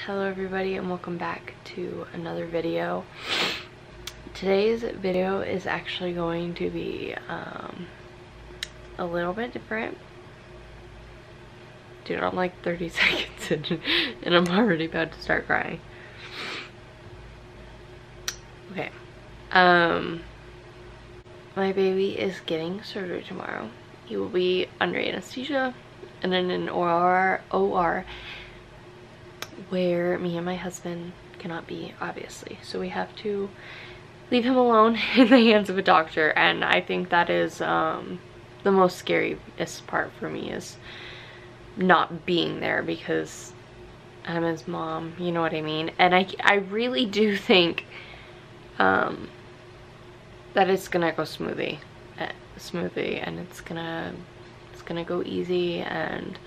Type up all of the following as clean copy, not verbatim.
Hello everybody and welcome back to another video. Today's video is actually going to be a little bit different. Dude, I'm like 30 seconds in and I'm already about to start crying. Okay. My baby is getting surgery tomorrow. He will be under anesthesia and in an OR where me and my husband cannot be, obviously. So we have to leave him alone in the hands of a doctor, and I think that is the most scariest part for me, is not being there because I'm his mom, you know what I mean? And I really do think that it's gonna go smoothly and it's gonna go easy, and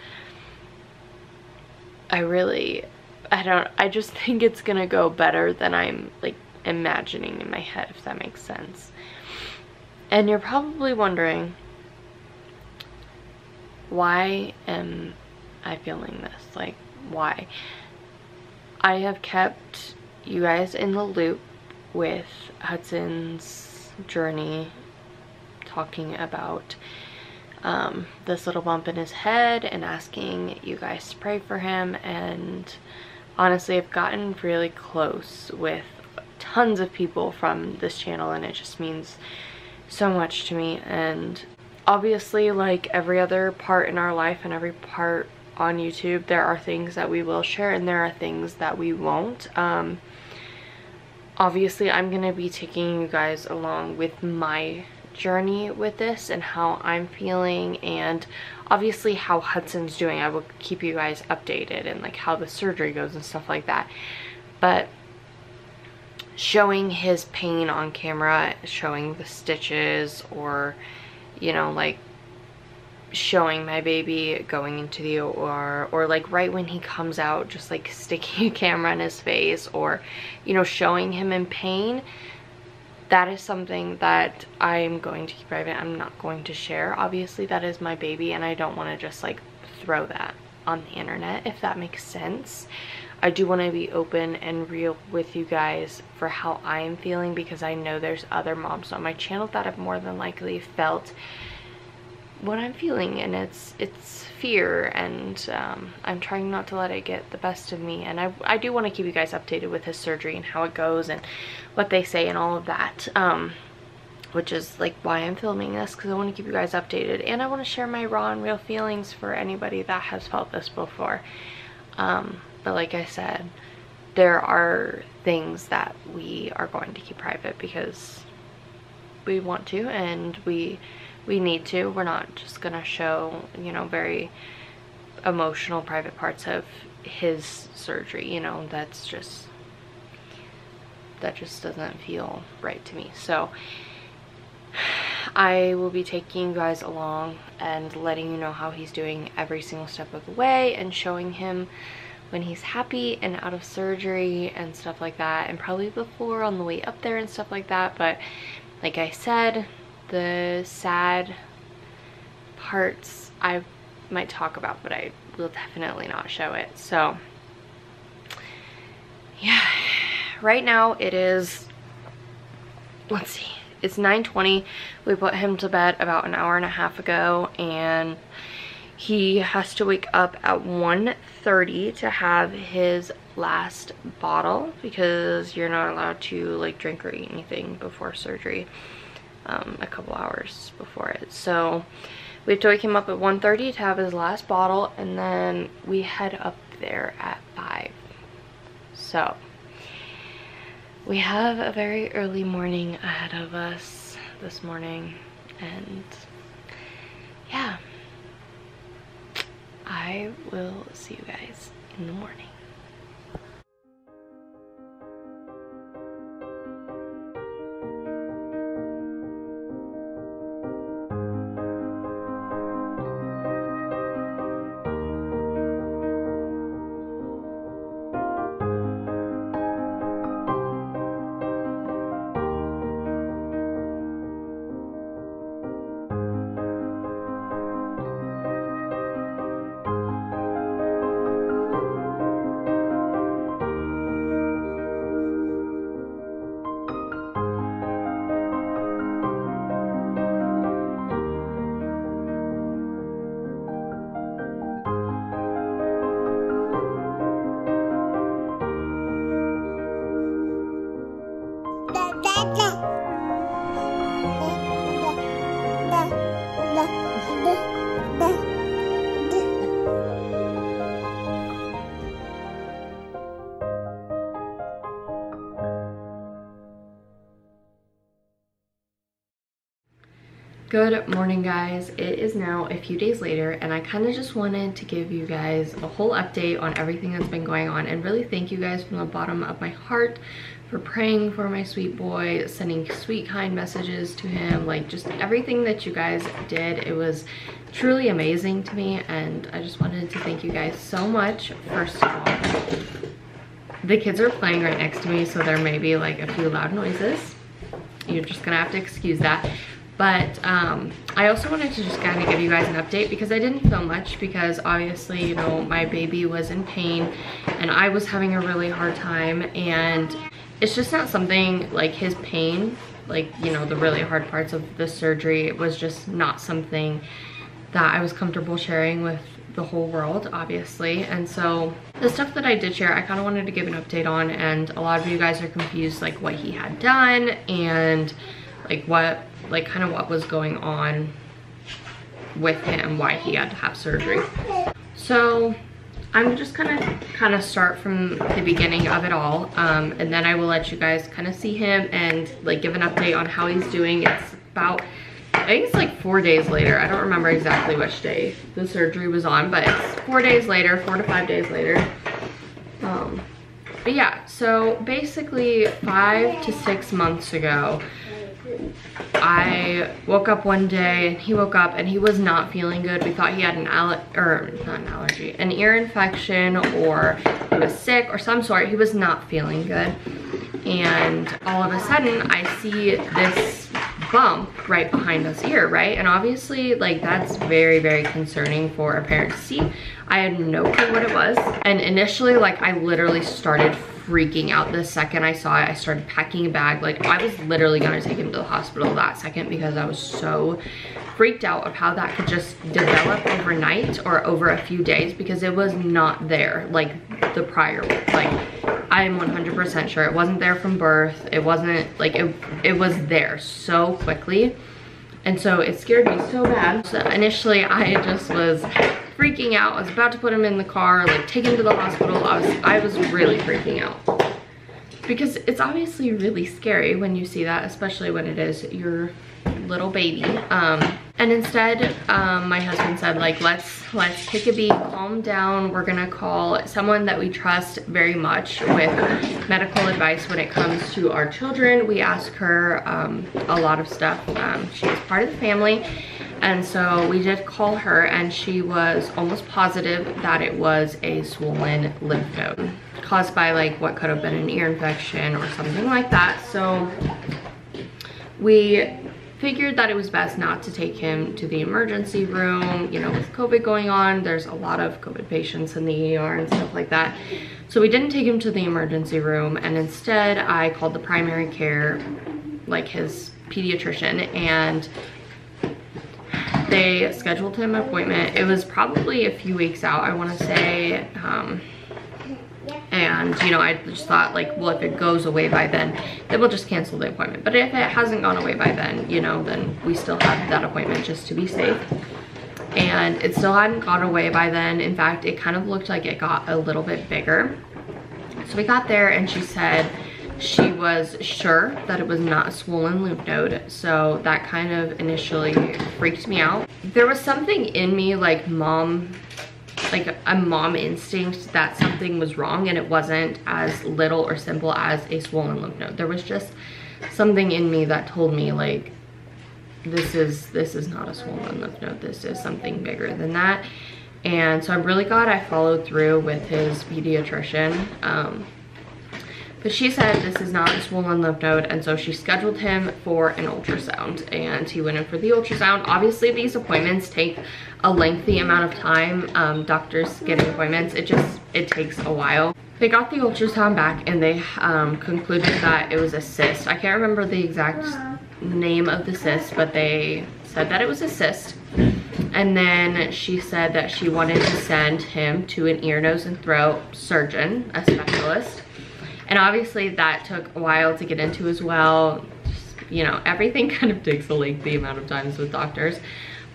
I just think it's gonna go better than I'm like imagining in my head, if that makes sense. And you're probably wondering, why am I feeling this? Like, why? I have kept you guys in the loop with Hudson's journey, talking about this little bump in his head and asking you guys to pray for him. And honestly, I've gotten really close with tons of people from this channel, and it just means so much to me. And obviously, like every other part in our life and every part on YouTube, there are things that we will share and there are things that we won't. Obviously, I'm gonna be taking you guys along with my journey with this and how I'm feeling, and obviously how Hudson's doing. I will keep you guys updated, and like how the surgery goes and stuff like that. But showing his pain on camera, showing the stitches, or you know, like showing my baby going into the OR, or like right when he comes out, just like sticking a camera in his face, or you know, showing him in pain, that is something that I'm going to keep private. I'm not going to share. Obviously, that is my baby, and I don't want to just like throw that on the internet, if that makes sense. I do want to be open and real with you guys for how I'm feeling, because I know there's other moms on my channel that have more than likely felt what I'm feeling, and it's fear, and I'm trying not to let it get the best of me. And I do want to keep you guys updated with his surgery and how it goes and what they say and all of that, which is like why I'm filming this, because I want to keep you guys updated, and I want to share my raw and real feelings for anybody that has felt this before. But like I said, there are things that we are going to keep private because we want to, and we need to. We're not just gonna show, you know, very emotional private parts of his surgery, you know. That just doesn't feel right to me. So I will be taking you guys along and letting you know how he's doing every single step of the way, and showing him when he's happy and out of surgery and stuff like that, and probably before on the way up there and stuff like that. But like I said, the sad parts I might talk about, but I will definitely not show it. So yeah, right now it is, let's see, it's 9:20. We put him to bed about an hour and a half ago, and he has to wake up at 1:30 to have his last bottle, because you're not allowed to like drink or eat anything before surgery, a couple hours before it. So we have to wake him up at 1:30 to have his last bottle, and then we head up there at 5. So we have a very early morning ahead of us this morning, and yeah, I will see you guys in the morning. Good morning, guys. It is now a few days later, and I kind of just wanted to give you guys a whole update on everything that's been going on, and really thank you guys from the bottom of my heart for praying for my sweet boy, sending sweet, kind messages to him, like just everything that you guys did. It was truly amazing to me, and I just wanted to thank you guys so much. First of all, the kids are playing right next to me, so there may be like a few loud noises. You're just gonna have to excuse that. But I also wanted to just kind of give you guys an update because I didn't film much because obviously, you know, my baby was in pain and I was having a really hard time, and it's just not something like his pain, like, you know, the really hard parts of the surgery, it was just not something that I was comfortable sharing with the whole world, obviously. And so the stuff that I did share, I kind of wanted to give an update on, and a lot of you guys are confused like what he had done and like what was going on with him, why he had to have surgery. So I'm just kind of start from the beginning of it all, and then I will let you guys kind of see him and like give an update on how he's doing. It's about, I think it's like 4 days later. I don't remember exactly which day the surgery was on, but it's 4 days later, 4 to 5 days later. But yeah, so basically 5 to 6 months ago, I woke up one day and he woke up and he was not feeling good. We thought he had an ear infection, or he was sick or some sort. He was not feeling good. And all of a sudden I see this bump right behind his ear, right? And obviously like that's very, very concerning for a parent to see. I had no clue what it was. And initially, like, I literally started freaking out the second I saw it. I started packing a bag. Like, I was literally gonna take him to the hospital that second because I was so freaked out of how that could just develop overnight or over a few days, because it was not there like the prior one. Like, I'm 100% sure it wasn't there from birth. It wasn't like it was there so quickly. And so it scared me so bad. So initially I just was freaking out. I was about to put him in the car, like take him to the hospital. I was really freaking out because it's obviously really scary when you see that, especially when it is your little baby. And instead, my husband said, like, let's take a beat, calm down. We're gonna call someone that we trust very much with medical advice when it comes to our children. We ask her a lot of stuff. She is part of the family. And so we did call her, and she was almost positive that it was a swollen lymph node caused by like what could have been an ear infection or something like that. So we figured that it was best not to take him to the emergency room. You know, with COVID going on, there's a lot of COVID patients in the ER and stuff like that. So we didn't take him to the emergency room, and instead I called the primary care, like his pediatrician, and they scheduled him an appointment. It was probably a few weeks out, I want to say. And you know, I just thought like, well, if it goes away by then we'll just cancel the appointment. But if it hasn't gone away by then, you know, then we still have that appointment just to be safe. And it still hadn't gone away by then. In fact, it kind of looked like it got a little bit bigger. So we got there and she said she was sure that it was not a swollen lymph node. So that kind of initially freaked me out. There was something in me, like a mom instinct, that something was wrong, and it wasn't as little or simple as a swollen lymph node. There was just something in me that told me like, this is not a swollen lymph node. This is something bigger than that. And so I'm really glad I followed through with his pediatrician. But she said this is not a swollen lymph node, and so she scheduled him for an ultrasound, and he went in for the ultrasound. Obviously these appointments take a lengthy amount of time. Doctors getting appointments, it takes a while. They got the ultrasound back and they concluded that it was a cyst. I can't remember the exact name of the cyst, but they said that it was a cyst. And then she said that she wanted to send him to an ear, nose, and throat surgeon, a specialist. And obviously that took a while to get into as well. Just, you know, everything kind of takes a lengthy amount of times with doctors.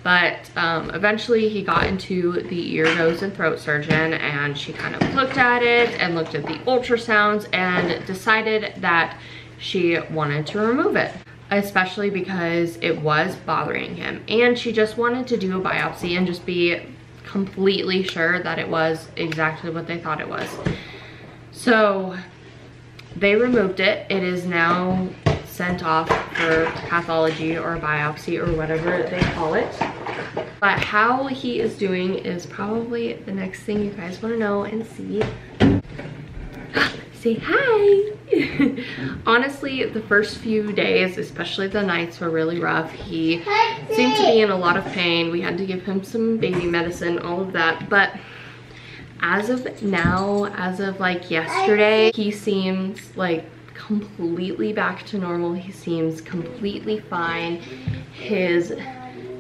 But eventually he got into the ear, nose, and throat surgeon, and she kind of looked at it and looked at the ultrasounds and decided that she wanted to remove it. especially because it was bothering him. And she just wanted to do a biopsy and just be completely sure that it was exactly what they thought it was. So they removed it. It is now sent off for pathology or biopsy or whatever they call it. But how he is doing is probably the next thing you guys want to know and see. Say hi. Honestly, the first few days, especially the nights, were really rough. He seemed to be in a lot of pain. We had to give him some baby medicine, all of that. But as of now, as of like yesterday, he seems like completely back to normal. He seems completely fine. His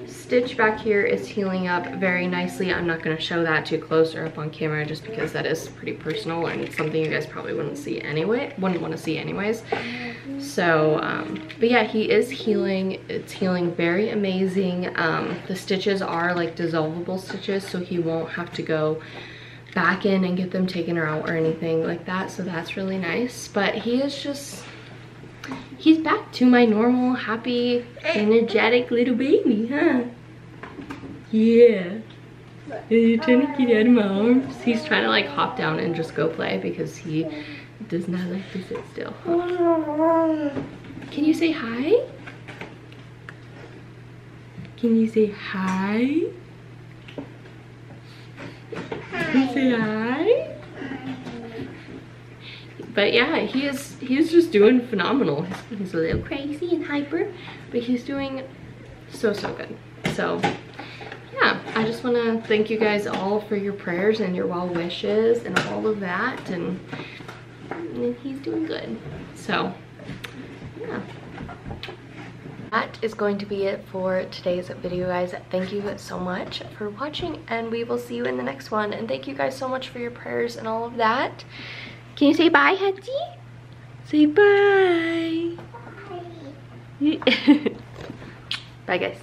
stitch back here is healing up very nicely. I'm not going to show that too close or up on camera just because that is pretty personal and something you guys probably wouldn't see anyway, wouldn't want to see anyways. So but yeah, he is healing. It's healing very amazing. The stitches are like dissolvable stitches, so he won't have to go back in and get them taken out or anything like that, so that's really nice. But he is just, he's back to my normal, happy, energetic little baby, huh? Yeah. Are you trying to get out of my arms? He's trying to like hop down and just go play because he does not like to sit still. Can you say hi? Can you say hi? Can you say hi? But yeah, he's just doing phenomenal. He's a little crazy and hyper, but he's doing so good. So yeah, I just want to thank you guys all for your prayers and your well wishes and all of that, and he's doing good. So yeah, that is going to be it for today's video, guys. Thank you so much for watching, and we will see you in the next one. And thank you guys so much for your prayers and all of that. Can you say bye, Hudsie? Say bye. Bye, guys.